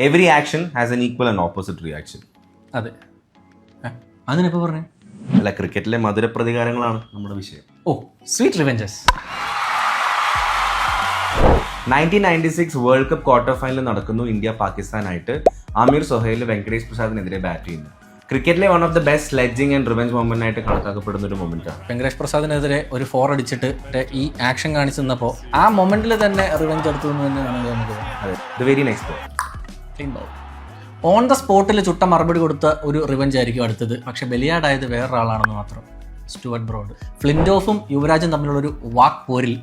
Every action has an equal and opposite reaction. അതെ, അതിനെപ്പോ പറഞ്ഞു? അല്ല, ക്രിക്കറ്റിലെ മധുര പ്രതികാരങ്ങളാണ് നമ്മുടെ വിഷയം. Oh, sweet revenges. 1996 world cup quarter final നടക്കുന്നു. ഇന്ത്യ പാകിസ്ഥാനായിട്ട്. ആമിർ സൊഹൈൽ വെങ്കടേഷ് പ്രസാദിനെതിരെ ബാറ്റ് ചെയ്യുന്നു. ക്രിക്കറ്റിലെ one of the best sledging and revenge moment ആയിട്ട് കണക്കാക്കപ്പെടുന്ന ഒരു മൊമെന്റാണ്. വെങ്കടേഷ് പ്രസാദിനെതിരെ ഒരു 4 അടിച്ചിട്ട് ഈ ആക്ഷൻ കാണിച്ചു നിന്നപ്പോൾ ആ മൊമെന്റിൽ തന്നെ റിവെഞ്ച് എടുത്തു എന്ന് തന്നെയാണ് നമുക്ക്. അതെ, the very next clean bowl. On the സ്പോട്ടിൽ ചുട്ട മറുപടി കൊടുത്ത ഒരു റിവെഞ്ച് ആയിരിക്കും അടുത്തത്. പക്ഷെ ബലിയാടായത് വേറൊരാളാണെന്ന് മാത്രം. Stuart Broad. ഫ്ലിൻഡോഫും യുവരാജും തമ്മിലുള്ളൊരു വാക്ക് പോരിൽ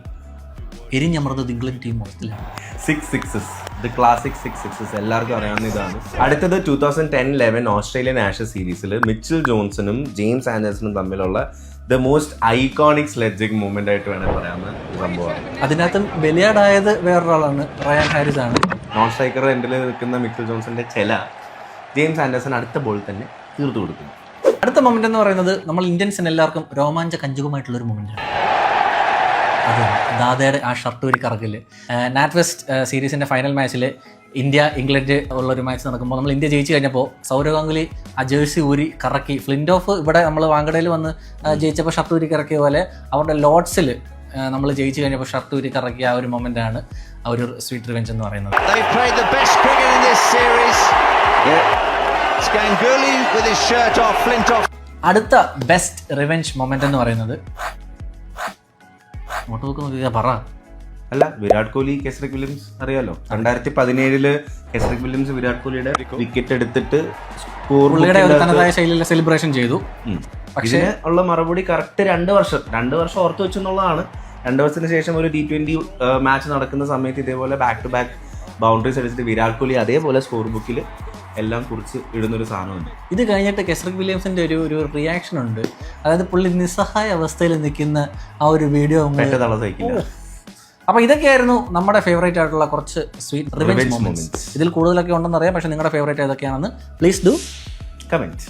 എരിഞ്ഞമർന്നത് ഇംഗ്ലണ്ട് ടീം മൊത്തത്തിലാണ്. 6 sixes, ദ ക്ലാസിക് 6 sixes എല്ലാവർക്കും അറിയാവുന്ന ഇതാണ്. അടുത്തത് 2010-11 ഓസ്ട്രേലിയൻ ആഷസ് സീരീസിൽ മിച്ചൽ ജോൺസണും ജെയിംസ് ആൻഡേഴ്സണും തമ്മിലുള്ള the most iconic sledging movement ആയിട്ട് വേണേൽ പറയാവുന്ന സംഭവമാണ്. അതിനകത്തും ബലിയാടായത് വേറൊരാളാണ്, റയാൻ ഹാരിസ് ആണ്. നോൺ സ്ട്രൈക്കർ എൻഡിൽ നിൽക്കുന്ന മിച്ചൽ ജോൺസന്റെ ചെല ജെയിംസ് ആൻഡേഴ്സൺ അടുത്ത ബോൾ തന്നെ തീർത്തു കൊടുക്കുന്നു. അടുത്ത മൊമെന്റ് എന്ന് പറയുന്നത് നമ്മൾ ഇന്ത്യൻസിന് എല്ലാവർക്കും രോമാഞ്ച കഞ്ചുകമായിട്ടുള്ളൊരു മൊമെന്റാണ്. അത് ദാദയുടെ ആ ഷർട്ട് ഒരു കറക്കില്. നാറ്റ് വെസ്റ്റ് സീരീസിന്റെ ഫൈനൽ മാച്ചിൽ ഇന്ത്യ ഇംഗ്ലണ്ട് ഉള്ളൊരു മാച്ച് നടക്കുമ്പോൾ നമ്മൾ ഇന്ത്യ ജയിച്ചു കഴിഞ്ഞപ്പോൾ സൗരവ് ഗാംഗുലി ആ ജേഴ്സി ഊരി കറക്കി. ഫ്ലിൻഡോഫ് ഇവിടെ നമ്മൾ വാങ്കഡയിൽ വന്ന് ജയിച്ചപ്പോൾ ഷർട്ട് ഊരി കറക്കിയ പോലെ അവരുടെ ലോഡ്സിൽ നമ്മൾ ജയിച്ചു കഴിഞ്ഞപ്പോൾ ഷർട്ട് ഊരി കറക്കിയ ആ ഒരു മൊമെന്റാണ് ആ ഒരു സ്വീറ്റ് റിവെഞ്ച് എന്ന് പറയുന്നത്. അടുത്ത ബെസ്റ്റ് റിവെഞ്ച് മൊമെന്റ് എന്ന് പറയുന്നത് പറ. അല്ല, വിരാട് കോഹ്ലി കെസ്രിക് വില്യംസ് അറിയാലോ. 2017 കെസ്രിക് വില്യംസ് വിരാട് കോഹ്ലിയുടെ വിക്കറ്റ് എടുത്തിട്ട് പുള്ളിയുടെ ഒരു തനതായ ശൈലിയിലെ സെലിബ്രേഷൻ ചെയ്തു. പക്ഷേ ഉള്ള മറുപടി കറക്റ്റ് 2 വർഷം ഓർത്ത് വെച്ചെന്നുള്ളതാണ്. 2 വർഷത്തിന് ശേഷം ഒരു T20 മാച്ച് നടക്കുന്ന സമയത്ത് ഇതേപോലെ ബാക്ക് ടു ബാക്ക് ബൗണ്ടറീസ് അടിച്ചിട്ട് വിരാട് കോഹ്ലി അതേപോലെ സ്കോർ ബുക്കിൽ എല്ലാം കുറിച്ച് ഇടുന്നൊരു സാധനമുണ്ട്. ഇത് കഴിഞ്ഞിട്ട് കെസ്രിക് വില്യംസിന്റെ ഒരു റിയാക്ഷൻ ഉണ്ട്. അതായത് പുള്ളി നിസ്സഹായ അവസ്ഥയിൽ നിൽക്കുന്ന ആ ഒരു വീഡിയോ സഹിക്കില്ല. അപ്പൊ ഇതൊക്കെയായിരുന്നു നമ്മുടെ ഫേവറേറ്റ് ആയിട്ടുള്ള കുറച്ച് സ്വീറ്റ് റിവെഞ്ച് മൊമെന്റ്സ്. ഇതിൽ കൂടുതലൊക്കെ ഉണ്ടെന്ന് അറിയാം. പക്ഷെ നിങ്ങളുടെ ഫേവറേറ്റ് ഏതൊക്കെയാണെന്ന് പ്ലീസ് ഡു കമന്റ്.